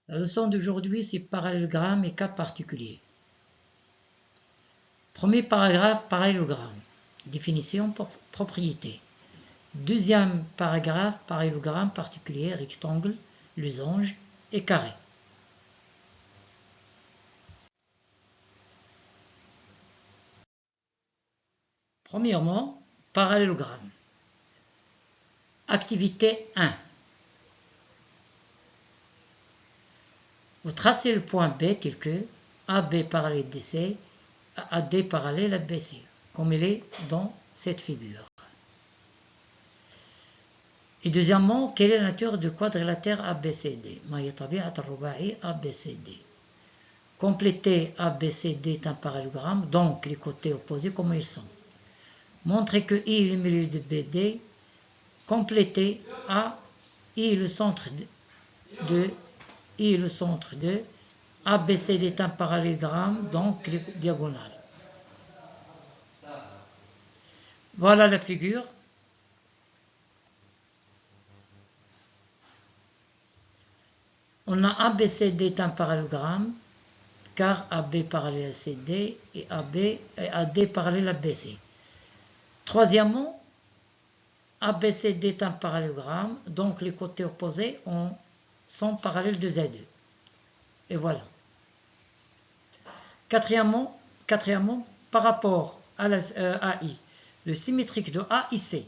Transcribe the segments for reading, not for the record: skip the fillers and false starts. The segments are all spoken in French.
La leçon d'aujourd'hui, c'est parallélogramme et cas particuliers. Premier paragraphe, parallélogramme. Définition, propriété. Deuxième paragraphe, parallélogramme particulier, rectangle, losange et carré. Premièrement, parallélogramme. Activité 1. Vous tracez le point B tel que AB parallèle DC, AD parallèle à BC, comme il est dans cette figure. Et deuxièmement, quelle est la nature du quadrilatère ABCD? ABCD. Compléter ABCD est un parallélogramme, donc les côtés opposés comment ils sont. Montrer que I est le milieu de BD. Compléter A, I est le centre de I est le centre de ABCD est un parallélogramme, donc les diagonales. Voilà la figure. On a ABCD est un parallélogramme, car AB parallèle à CD et AD parallèle à BC. Troisièmement, ABCD est un parallélogramme, donc les côtés opposés sont parallèles de Z2. Et voilà. Quatrièmement, par rapport à I, le symétrique de A, IC.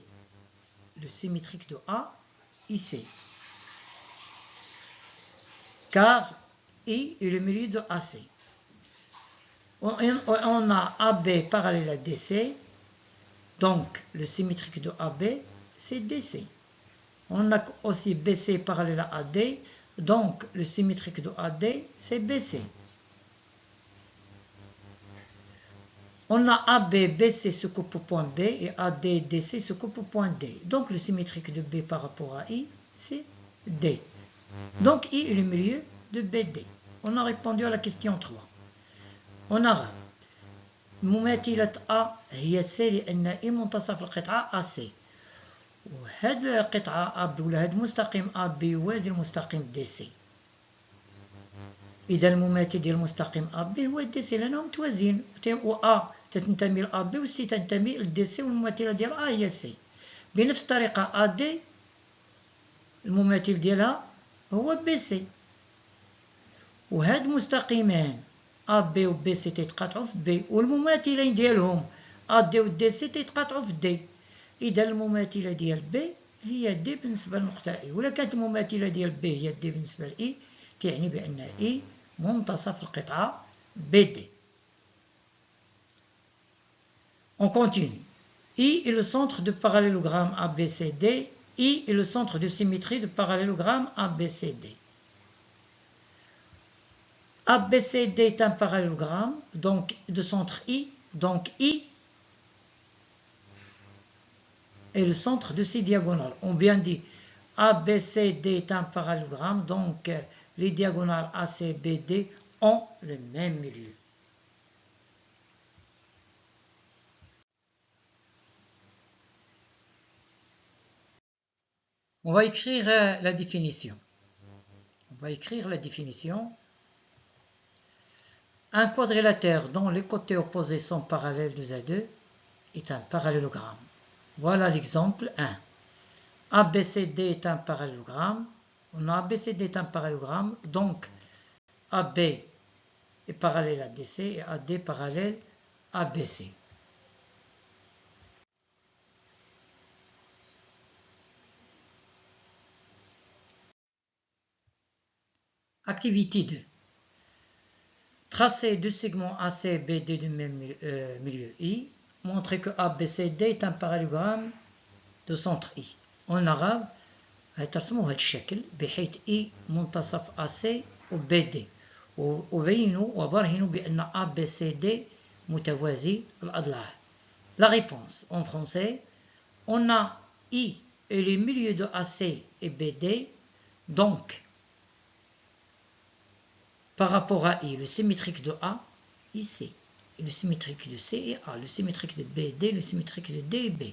Le symétrique de A, IC. Car I est le milieu de AC. On a AB parallèle à DC, donc le symétrique de AB, c'est DC. On a aussi BC parallèle à AD, donc le symétrique de AD, c'est BC. On a AB, BC se coupe au point B et AD, DC se coupe au point D. Donc le symétrique de B par rapport à I, c'est D. Donc I est le milieu de BD. On a répondu à la question 3. En arabe, مماثلة A هي C لأن I منتصف القطعة AC. وهاد القطعة AB ولا هاد المستقيم AB يوازي المستقيم DC. إذا المماثل ديال المستقيم AB هو DC لأنهم متوازيين. و A تنتمي ل AB و C تنتمي ل DC والمماثلة ديال A هي C. بنفس الطريقة AD المماثل ديالها هو BC. وهاد مستقيمان AB و BC تيتقاطعوا في B والمماثلين ديالهم AD و DC تيتقاطعوا في D. إذا المماثلة ديال B هي D بالنسبة للنقطة E. ولا كانت المماثلة ديال B هي D بالنسبة ل E تعني بأن E منتصف القطعة BD. On continue. I est le centre du parallélogramme ABCD. I est le centre de symétrie du parallélogramme ABCD. ABCD est un parallélogramme donc de centre I. Donc I est le centre de ces diagonales. On bien dit ABCD est un parallélogramme, donc les diagonales ACBD ont le même milieu. On va écrire la définition. Un quadrilatère dont les côtés opposés sont parallèles de Z2 est un parallélogramme. Voilà l'exemple 1. ABCD est un parallélogramme. On a ABCD est un parallélogramme, donc AB est parallèle à DC et AD parallèle à BC. Activité 2. Tracer deux segments ACBD du même milieu I. Montrer que ABCD est un parallélogramme de centre I. En arabe, ترسموا هذا الشكل بحيث I منتصف AC و BD. وبينوا وبرهنوا بأن ABCD متوازي الأضلاع. La réponse en français, on a I et les milieux de AC et BD, donc par rapport à I, le symétrique de A, IC, le symétrique de C et A, le symétrique de BD, le symétrique de D et B.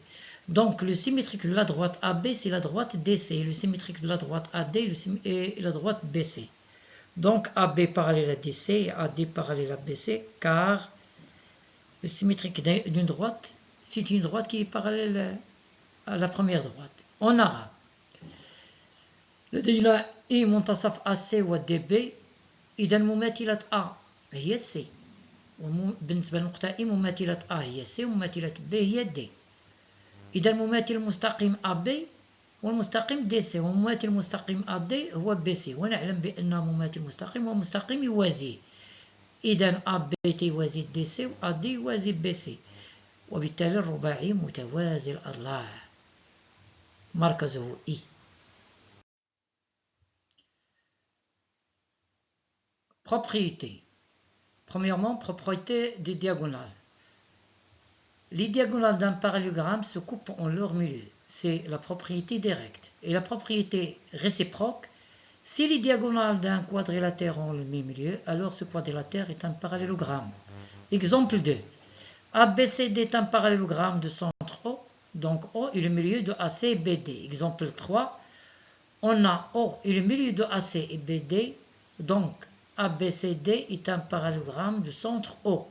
Donc le symétrique de la droite AB, c'est la droite DC, le symétrique de la droite AD et la droite BC. Donc AB parallèle à DC et AD parallèle à BC, car le symétrique d'une droite, c'est une droite qui est parallèle à la première droite. En arabe, لدينا E منتصف AC و DB، إذا مماثلة A هي C، وبالنسبة للنقطة E مماثلة A هي C ومماثلة B هي D. إذا مماثل المستقيم AB والمستقيم DC، ومماثل المستقيم AD هو BC، ونعلم بأن مماثل المستقيم هو مستقيم يوازيه. إذا AB يوازي DC و AD يوازي BC، وبالتالي الرباعي متوازي الأضلاع مركزه E. Propriété. Premièrement, propriété des diagonales. Les diagonales d'un parallélogramme se coupent en leur milieu. C'est la propriété directe. Et la propriété réciproque, si les diagonales d'un quadrilatère ont le même milieu, alors ce quadrilatère est un parallélogramme. Exemple 2. ABCD est un parallélogramme de centre O. Donc O est le milieu de AC et BD. Exemple 3. On a O est le milieu de AC et BD. Donc ABCD est un parallélogramme du centre O.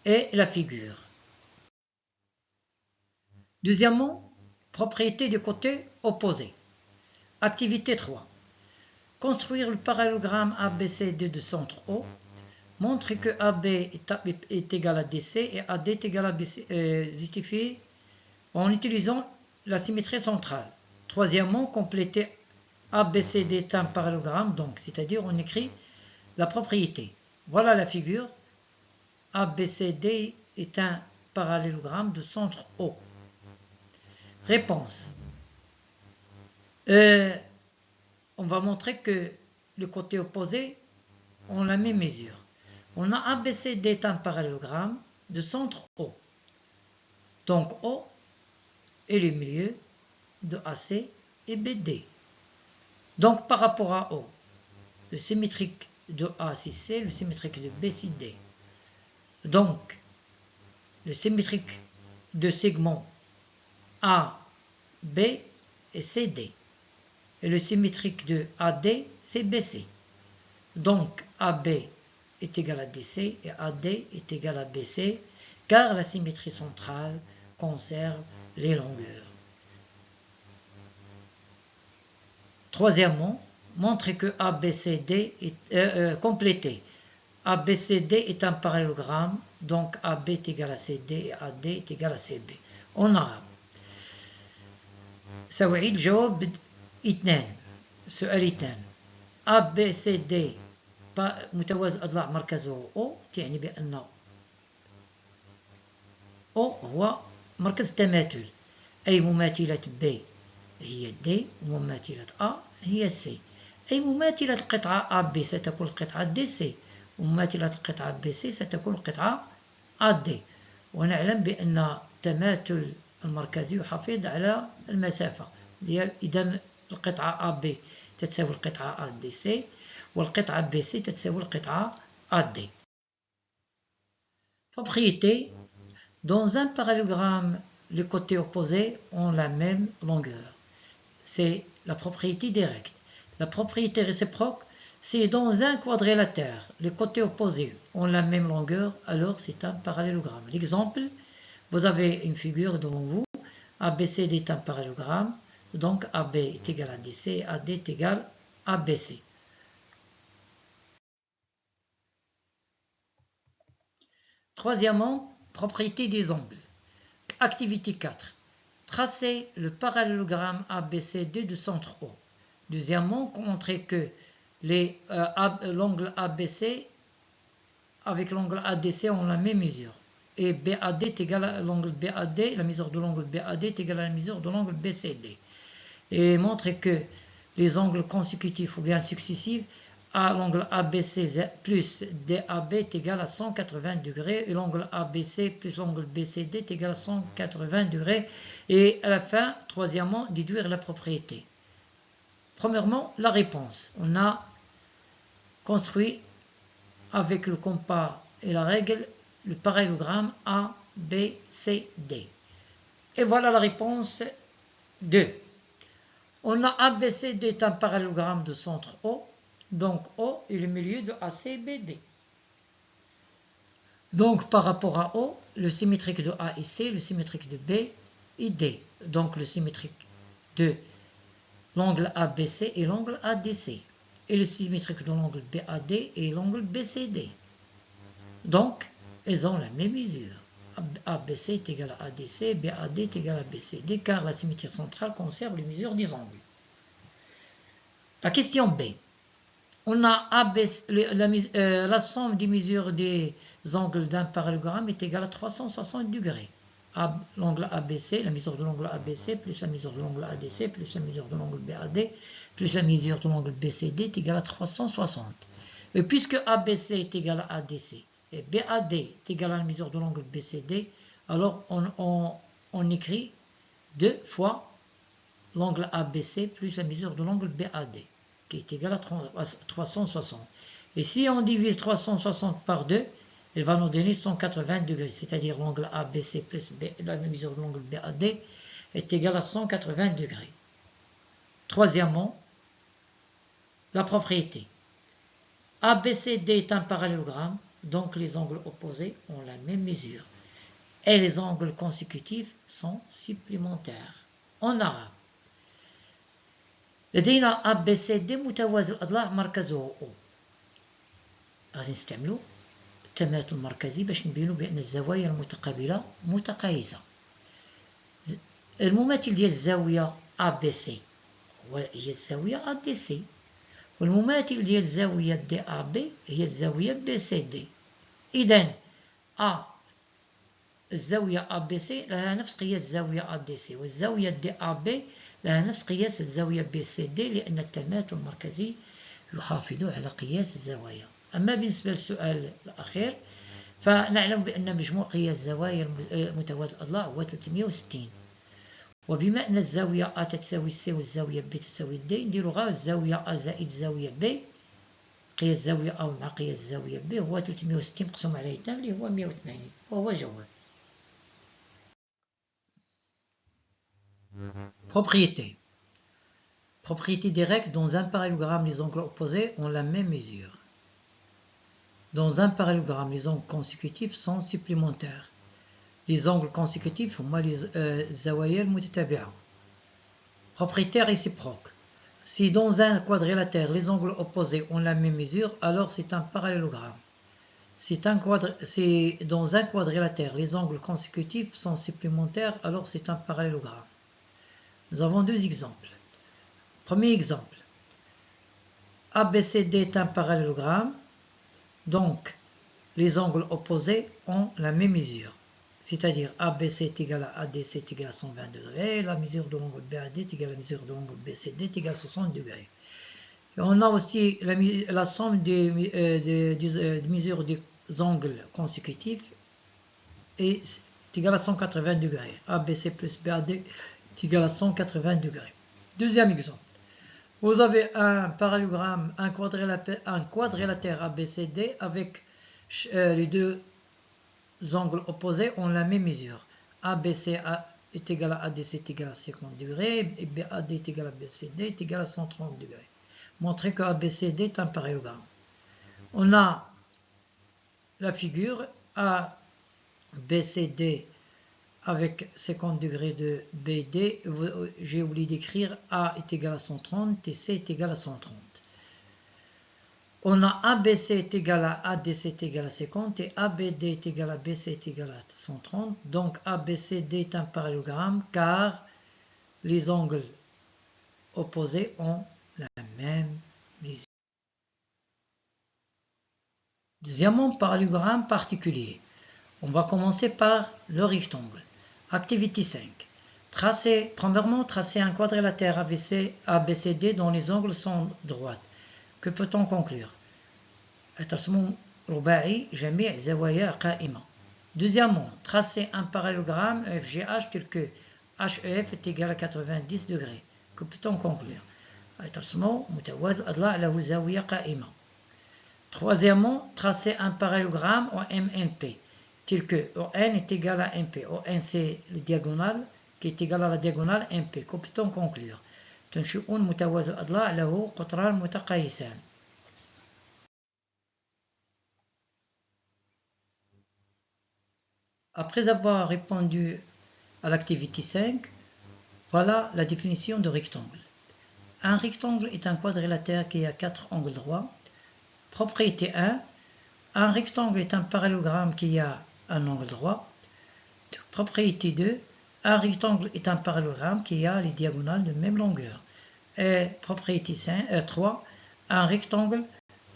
Et la figure. Deuxièmement, propriété des côtés opposés. Activité 3. Construire le parallélogramme ABCD de centre O. Montre que AB est égal à DC et AD est égal à BC. Justifier en utilisant la symétrie centrale. Troisièmement, compléter ABCD est un parallélogramme, donc c'est-à-dire on écrit la propriété. Voilà la figure. ABCD est un parallélogramme de centre O. Réponse. On va montrer que le côté opposé ont la même mesure. On a ABCD est un parallélogramme de centre O. Donc O est le milieu de AC et BD. Donc par rapport à O, le symétrique de A c'est C, le symétrique de B c'est D. Donc le symétrique de segment A, B et CD. Et le symétrique de AD c'est BC. Donc AB est égal à DC et AD est égal à BC, car la symétrie centrale conserve les longueurs. Troisièmement, montrer que ABCD est complété. ABCD est un parallélogramme, donc AB est égal à CD et AD est égal à CB. En arabe. سأعيد الجواب اثنان. سؤال اثنان. ABCD متوازي الأضلاع مركزه O، تعني بأن O هو مركز التماثل، أي مماثلة B هي D ومماثلة A هي C، أي مماثلة القطعة AB ستكون القطعة DC، ومماثلة القطعة BC ستكون القطعة AD. ونعلم بأن تماثل المركزي يحافظ على المسافة. إذا القطعة AB تتساوي القطعة ADC، والقطعة BC تتساوي القطعة AD. Propriété. Dans un parallélogramme, les côtés opposés ont la même longueur. C'est la propriété directe. La propriété réciproque, c'est dans un quadrilatère, les côtés opposés ont la même longueur, alors c'est un parallélogramme. L'exemple, vous avez une figure devant vous, ABCD est un parallélogramme, donc AB est égal à DC, AD est égal à BC. Troisièmement, propriété des angles. Activité 4. Tracer le parallélogramme ABCD de centre O. Deuxièmement, montrer que l'angle ABC avec l'angle ADC ont la même mesure. Et BAD est égal à l'angle BAD, la mesure de l'angle BAD est égale à la mesure de l'angle BCD. Et montrer que les angles consécutifs ou bien successifs à l'angle ABC plus DAB est égal à 180 degrés et l'angle ABC plus l'angle BCD est égal à 180 degrés. Et à la fin, troisièmement, déduire la propriété. Premièrement, la réponse. On a construit avec le compas et la règle le parallélogramme ABCD. Et voilà la réponse 2. On a ABCD est un parallélogramme de centre O. Donc O est le milieu de ACBD. Donc par rapport à O, le symétrique de A est C, le symétrique de B est D. Donc le symétrique de l'angle ABC est l'angle ADC. Et le symétrique de l'angle BAD est l'angle BCD. Donc, elles ont la même mesure. ABC est égal à ADC, BAD est égal à BCD, car la symétrie centrale conserve les mesures des angles. La question B. On a la somme des mesures des angles d'un parallélogramme est égale à 360 degrés. L'angle ABC, la mesure de l'angle ABC, plus la mesure de l'angle ADC, plus la mesure de l'angle BAD, plus la mesure de l'angle BCD est égale à 360. Et puisque ABC est égal à ADC, et BAD est égal à la mesure de l'angle BCD, alors on écrit 2 fois l'angle ABC plus la mesure de l'angle BAD, qui est égal à 360. Et si on divise 360 par 2, il va nous donner 180 degrés, c'est-à-dire l'angle ABC plus la mesure de l'angle BAD est égal à 180 degrés. Troisièmement, la propriété. ABCD est un parallélogramme, donc les angles opposés ont la même mesure. Et les angles consécutifs sont supplémentaires. En arabe, لدينا ABCD متوازي الأضلاع مركزه O. غادي نستعملوا التماثل المركزي باش نبينوا بأن الزوايا المتقابلة متقايسة. المماثل ديال الزاوية ABC هي الزاوية ADC، والمماثل ديال الزاوية DAB هي الزاوية BCD. إذن الزاوية ABC لها نفس قياس الزاوية ADC، والزاوية DAB لها نفس قياس الزاوية BCD، لأن التماثل المركزي يحافظ على قياس الزوايا. أما بالنسبة للسؤال الأخير فنعلم بأن مجموع قياس زوايا متوازي الأضلاع هو 360. وبما أن الزاوية A تساوي C والزاوية B تساوي D، نديرو غير الزاوية A زائد الزاوية B، قياس الزاوية A مع قياس الزاوية B هو 360 مقسوم على 2 اللي هو 180، وهو جواب. Propriété. Propriété directe, dans un parallélogramme, les angles opposés ont la même mesure. Dans un parallélogramme, les angles consécutifs sont supplémentaires. Les angles consécutifs هما الزوايا المتتابعة. Propriété réciproque. Si dans un quadrilatère, les angles opposés ont la même mesure, alors c'est un parallélogramme. Si dans un quadrilatère, les angles consécutifs sont supplémentaires, alors c'est un parallélogramme. Nous avons deux exemples. Premier exemple. ABCD est un parallélogramme, donc les angles opposés ont la même mesure. C'est-à-dire ABC est égal à ADC est égal à 120 degrés, la mesure de l'angle BAD est égale à la mesure de l'angle BCD est égale à 60 degrés. Et on a aussi la somme des mesures des angles consécutifs est égale à 180 degrés. ABC plus BAD est égal à 180 degrés. Deuxième exemple. Vous avez un parallélogramme, un quadrilatère ABCD avec les deux angles opposés ont la même mesure. ABC est égal à ADC est égal à 50 degrés et BAD est égal à BCD est égal à 130 degrés. Montrer que ABCD est un parallélogramme. On a la figure ABCD avec 50 degrés de BD. J'ai oublié d'écrire A est égal à 130 et C est égal à 130. On a ABC est égal à ADC est égal à 50 et ABD est égal à BC est égal à 130. Donc ABCD est un parallélogramme car les angles opposés ont la même mesure. Deuxièmement, parallélogramme particulier. On va commencer par le rectangle. Activité 5. Premièrement, tracer un quadrilatère ABCD dont les angles sont droits. Que peut-on conclure? Deuxièmement, tracer un parallélogramme FGH tel que HEF est égal à 90 degrés. Que peut-on conclure? Troisièmement, tracer un parallélogramme en MNP tel que ON est égal à MP. ON c'est la diagonale qui est égale à la diagonale MP. Que peut-on conclure? تنشئون متوازي الأضلاع له قطران متقايسان. Après avoir répondu à l'activité 5, voilà la définition de rectangle. Un rectangle est un quadrilatère qui a 4 angles droits. Propriété 1, un rectangle est un parallélogramme qui a un angle droit. Propriété 2, un rectangle est un parallélogramme qui a les diagonales de même longueur. Et propriété 3, un rectangle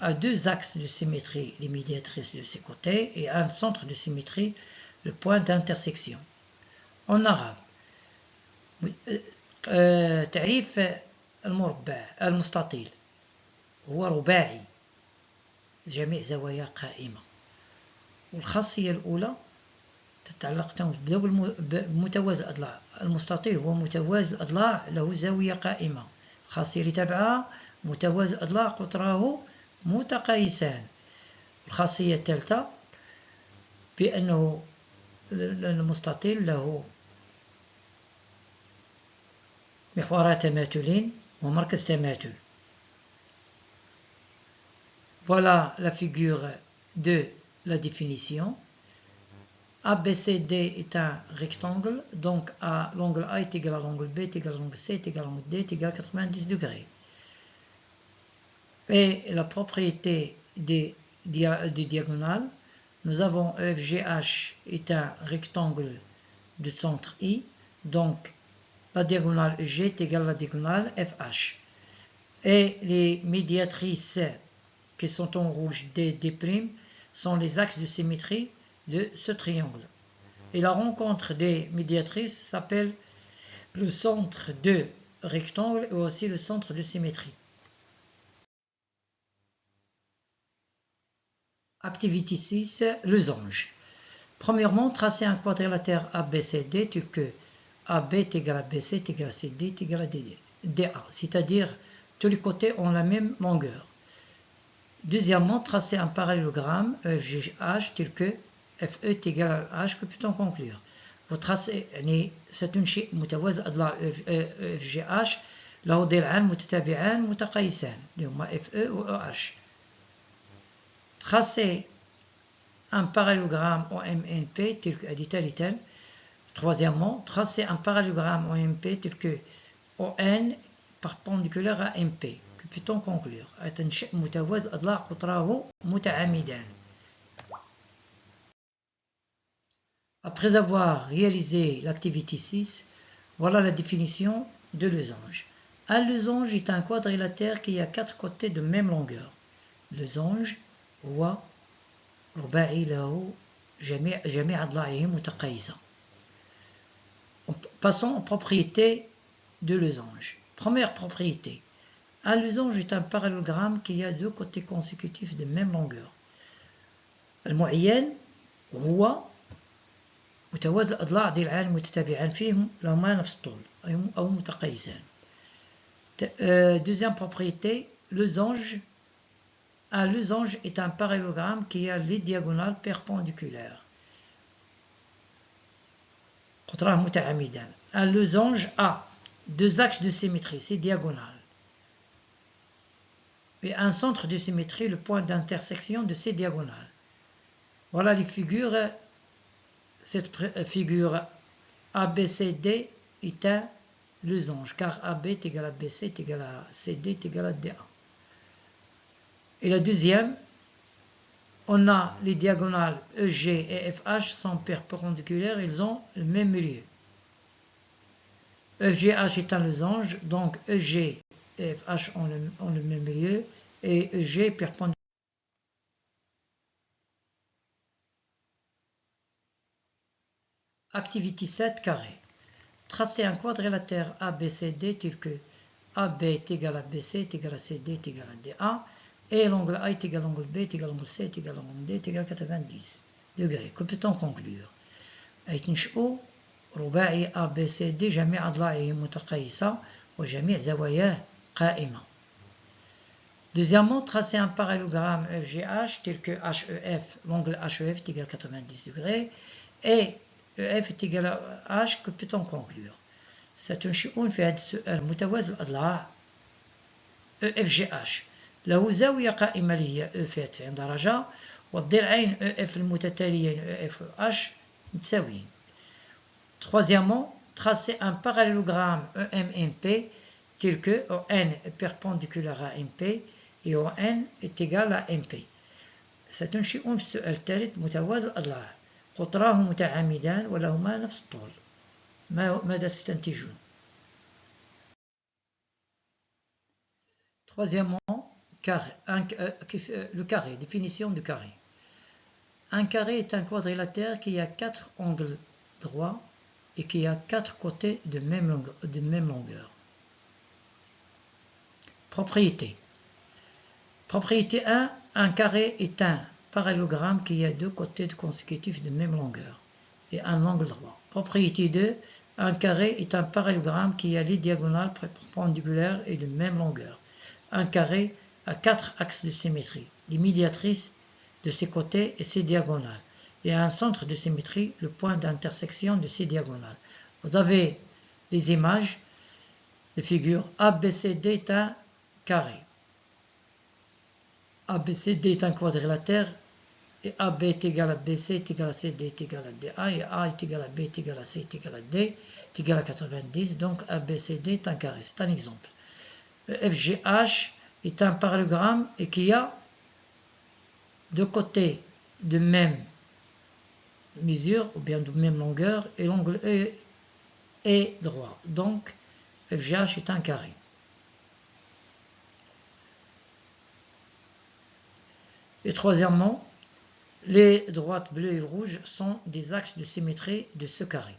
a deux axes de symétrie, les médiatrices de ses côtés, et un centre de symétrie, le point d'intersection. En arabe, تعريف المربع المستطيل هو رباعي جميع زوايا قائمة. والخاصية الأولى تتعلق بمتوازي الأضلاع. المستطيل هو متوازي الأضلاع له زاوية قائمة. الخاصية اللي تبعها متوازي الأضلاع قطراه متقايسان. الخاصية الثالثة بأنه المستطيل له محورات تماثلين ومركز تماثل. Voilà la figure de la définition. ABCD est un rectangle, donc l'angle A est égal à l'angle B est égal à l'angle C est égal à l'angle D est égal à 90 degrés. Et la propriété des diagonales, nous avons EFGH est un rectangle de centre I, donc la diagonale EG est égale à la diagonale FH. Et les médiatrices qui sont en rouge D, D', sont les axes de symétrie de ce triangle. Et la rencontre des médiatrices s'appelle le centre de rectangle et aussi le centre de symétrie. Activité 6, losange. Premièrement, tracer un quadrilatère ABCD tel que AB est égal à BC est égal à CD est égal à DA, c'est-à-dire tous les côtés ont la même longueur. Deuxièmement, tracer un parallélogramme EFGH tel que FE est égal à H. Que peut-on conclure? Vous tracez, c'est une شيء متوازي الأضلاع EFGH له ضلعان متتابعان متقايسان اللي هما FE و OH. Tracer un parallélogramme OMNP tel que tel. Troisièmement, tracer un parallélogramme OMP tel que ON perpendiculaire à MP. Que peut-on conclure? متوازي الأضلاع قطراه متعامدان. Après avoir réalisé l'activité 6, voilà la définition de losange. Un losange est un quadrilatère qui a 4 côtés de même longueur. losange هو رباعي له جميع أضلاعه متقايسة. Passons aux propriétés de losange. Première propriété. Un losange est un parallélogramme qui a deux côtés consécutifs de même longueur. المعين هو متوازي الأضلاع ضلعان متتابعان فيهم لهما نفس الطول أو متقايسان. Deuxième propriété, losange. Un losange est un parallélogramme qui a les diagonales perpendiculaires. قطران متعامدان. Un losange a deux axes de symétrie, c'est diagonal. Et un centre de symétrie, le point d'intersection de ces diagonales. Voilà les figures. Cette figure ABCD est un losange, car AB est égal à BC est égal à CD est égal à DA. Et la deuxième, on a les diagonales EG et FH sont perpendiculaires, ils ont le même milieu. EFGH est un losange, donc EG et FH ont le même milieu, et EG est perpendiculaire. Activité 7 carré. Tracer un quadrilatère ABCD tel que AB est égal à BC est égal à CD est égal à DA, et l'angle A est égal à l'angle B est égal à l'angle C est égal à l'angle D est égal à 90 degrés. Que peut-on conclure? يتنشئوا رباعي ABCD جميع أضلاعه متقايسة وجميع زواياه قائمة. Deuxièmement, tracer un parallélogramme FGH tel que HEF, l'angle HEF est égal à 90 degrés, et EF est égal à H. Que peut-on conclure? ستنشئون في هذا السؤال متوازي الأضلاع EFGH له زاوية قائمة اللي هي E فيها 90 درجة، والضلعين EF المتتاليين EF و H متساويين. Troisièmement, tracer un parallélogramme EMNP tel que ON est perpendiculaire à MP et ON est égal à MP. ستنشئون في السؤال الثالث متوازي الأضلاع قطراه متعامدان ولهما نفس الطول. ماذا ستنتجون؟ Troisièmement, le carré, définition du carré. Un carré est un quadrilatère qui a 4 angles droits et qui a 4 côtés de même longueur. Propriété. Propriété 1, un carré est un parallélogramme qui a 2 côtés consécutifs de même longueur et un angle droit. Propriété 2, un carré est un parallélogramme qui a les diagonales perpendiculaires et de même longueur. Un carré a 4 axes de symétrie, les médiatrices de ses côtés et ses diagonales, et un centre de symétrie, le point d'intersection de ces diagonales. Vous avez les images de figure ABCD est un carré. ABCD est un quadrilatère et AB est égal à BC est égal à CD est égal à DA et A est égal à B est égal à C est égal à D est égal à 90. Donc ABCD est un carré. C'est un exemple. FGH est un parallélogramme et qui a 2 côtés de même mesure ou bien de même longueur et l'angle E est droit. Donc FGH est un carré. Et troisièmement, les droites bleues et rouges sont des axes de symétrie de ce carré.